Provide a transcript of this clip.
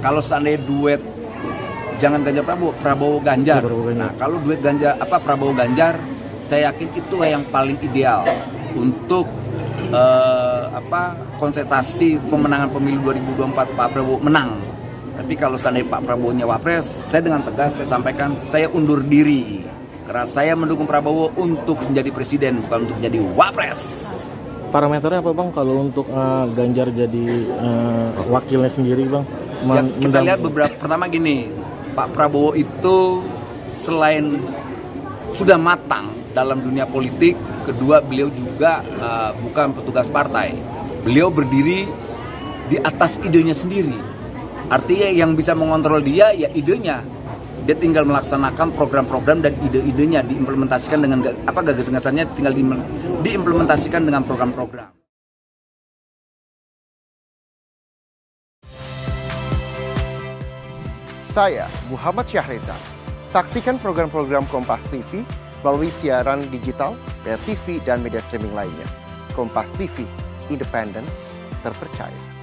Kalau seandainya duet jangan Ganjar Prabowo, Prabowo Ganjar. Nah, kalau duet Prabowo Ganjar, saya yakin itu yang paling ideal untuk kontestasi pemenangan pemilu 2024 Pak Prabowo menang. Tapi kalau seandainya Pak Prabowo-nya Wapres, saya dengan tegas saya sampaikan saya undur diri. Karena saya mendukung Prabowo untuk menjadi presiden, bukan untuk jadi Wapres. Parameternya apa Bang kalau untuk Ganjar jadi wakilnya sendiri Bang? Kita lihat beberapa, pertama gini, Pak Prabowo itu selain sudah matang dalam dunia politik, kedua beliau juga bukan petugas partai. Beliau berdiri di atas idenya sendiri. Artinya yang bisa mengontrol dia ya idenya. Dia tinggal melaksanakan program-program dan ide-idenya diimplementasikan dengan gagasan-gagasannya tinggal diimplementasikan dengan program-program. Saya Muhammad Syahreza. Saksikan program-program Kompas TV melalui siaran digital, pay TV, dan media streaming lainnya. Kompas TV, independen, terpercaya.